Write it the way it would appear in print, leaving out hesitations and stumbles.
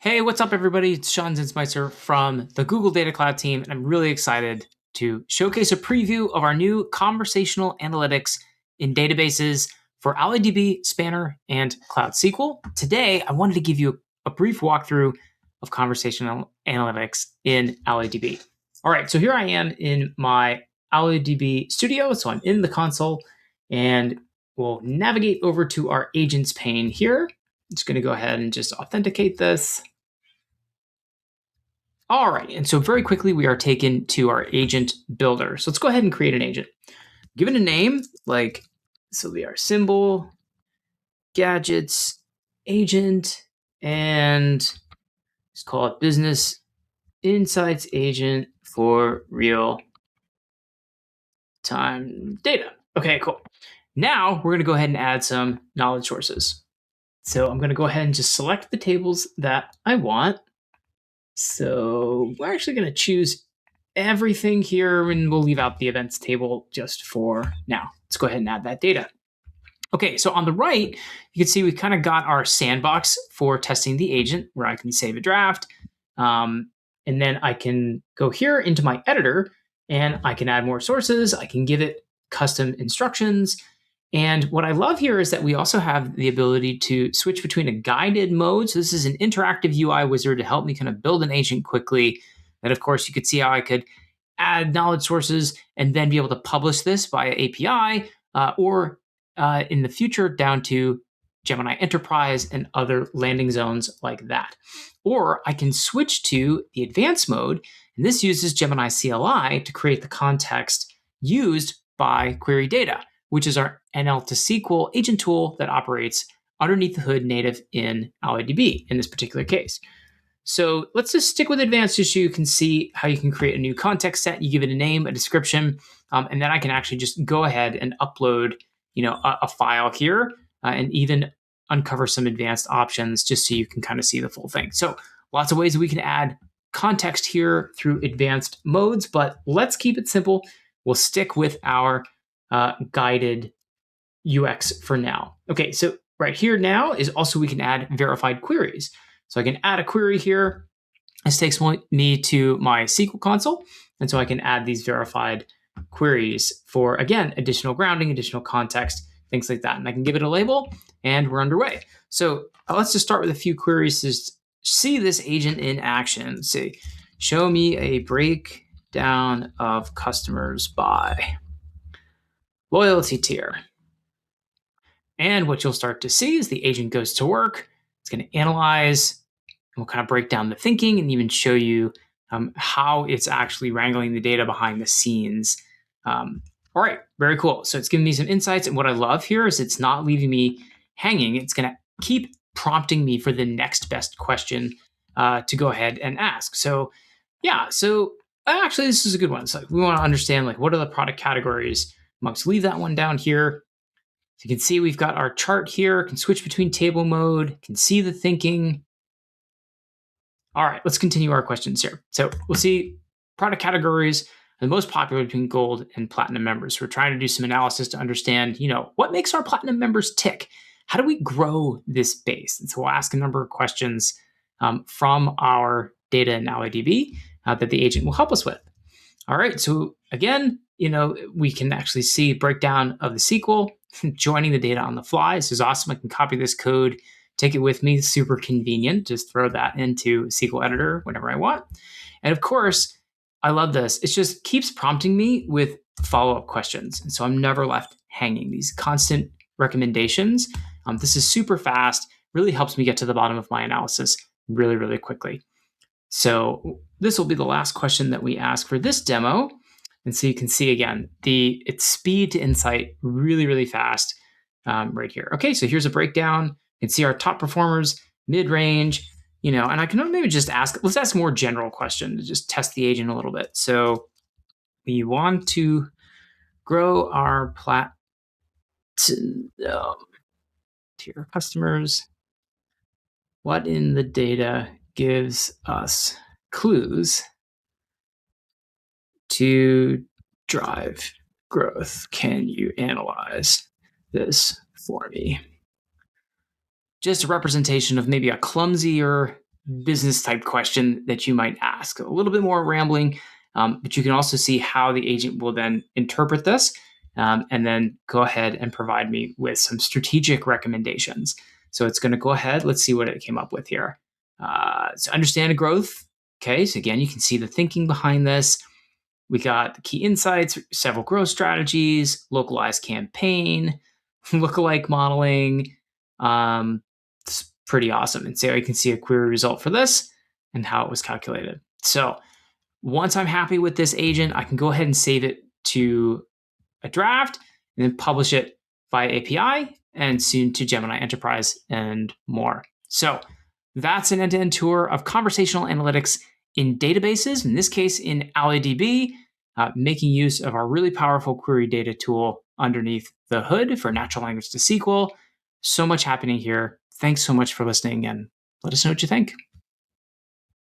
Hey, what's up, everybody? It's Sean Zinsmeister from the Google Data Cloud team, and I'm really excited to showcase a preview of our new conversational analytics in databases for AlloyDB, Spanner, and Cloud SQL. Today, I wanted to give you a brief walkthrough of conversational analytics in AlloyDB. All right, so here I am in my AlloyDB studio. So I'm in the console, and we'll navigate over to our agents pane here. I'm just going to go ahead and just authenticate this. All right, and so very quickly we are taken to our agent builder. So let's go ahead and create an agent. Give it a name, like this will be our symbol, gadgets, agent, and let's call it business insights agent for real time data. Okay, cool. Now we're gonna go ahead and add some knowledge sources. So I'm gonna go ahead and just select the tables that I want. So we're actually going to choose everything here, and we'll leave out the events table just for now. Let's go ahead and add that data. Okay, so on the right, you can see we've kind of got our sandbox for testing the agent, where I can save a draft. And then I can go here into my editor, and I can add more sources. I can give it custom instructions. And what I love here is that we also have the ability to switch between a guided mode. So this is an interactive UI wizard to help me kind of build an agent quickly. And of course, you could see how I could add knowledge sources and then be able to publish this via API or in the future down to Gemini Enterprise and other landing zones like that. Or I can switch to the advanced mode, and this uses Gemini CLI to create the context used by query data, which is our NL to SQL agent tool that operates underneath the hood native in AlloyDB in this particular case. So let's just stick with advanced just so you can see how you can create a new context set. You give it a name, a description, and then I can actually just go ahead and upload a file here and even uncover some advanced options just so you can kind of see the full thing. So lots of ways that we can add context here through advanced modes, but let's keep it simple. We'll stick with our guided UX for now. Okay, so right here now is also we can add verified queries. So I can add a query here. This takes me to my SQL console. And so I can add these verified queries for, again, additional grounding, additional context, things like that. And I can give it a label and we're underway. So let's just start with a few queries to see this agent in action. Say, show me a breakdown of customers by loyalty tier. And what you'll start to see is the agent goes to work. It's going to analyze, and we'll kind of break down the thinking and even show you how it's actually wrangling the data behind the scenes. All right, very cool. So it's giving me some insights. And what I love here is it's not leaving me hanging. It's going to keep prompting me for the next best question to go ahead and ask. So yeah, so actually this is a good one. So we want to understand what are the product categories amongst. Leave that one down here. So you can see we've got our chart here, can switch between table mode, can see the thinking. All right, let's continue our questions here. So we'll see product categories are the most popular between gold and platinum members. We're trying to do some analysis to understand, what makes our platinum members tick? How do we grow this base? And so we'll ask a number of questions from our data in AlloyDB that the agent will help us with. All right, so again, we can actually see a breakdown of the SQL, joining the data on the fly. This is awesome. I can copy this code, take it with me. Super convenient. Just throw that into SQL editor whenever I want. And of course, I love this. It just keeps prompting me with follow-up questions. And so I'm never left hanging. These constant recommendations. This is super fast, really helps me get to the bottom of my analysis really, really quickly. So this will be the last question that we ask for this demo. And so you can see again, it's speed to insight really, really fast right here. Okay, so here's a breakdown. You can see our top performers, mid-range, and I can maybe just let's ask a more general question to just test the agent a little bit. So we want to grow our platinum tier customers. What in the data gives us clues to drive growth? Can you analyze this for me? Just a representation of maybe a clumsier business type question that you might ask. A little bit more rambling, but you can also see how the agent will then interpret this and then go ahead and provide me with some strategic recommendations. So it's going to go ahead. Let's see what it came up with here. So understand the growth. Okay, so again, you can see the thinking behind this. We got the key insights, several growth strategies, localized campaign, lookalike modeling. It's pretty awesome. And so you can see a query result for this and how it was calculated. So once I'm happy with this agent, I can go ahead and save it to a draft and then publish it via API and soon to Gemini Enterprise and more. So that's an end-to-end tour of conversational analytics in databases, in this case in AlloyDB, making use of our really powerful query data tool underneath the hood for natural language to SQL. So much happening here. Thanks so much for listening, and let us know what you think.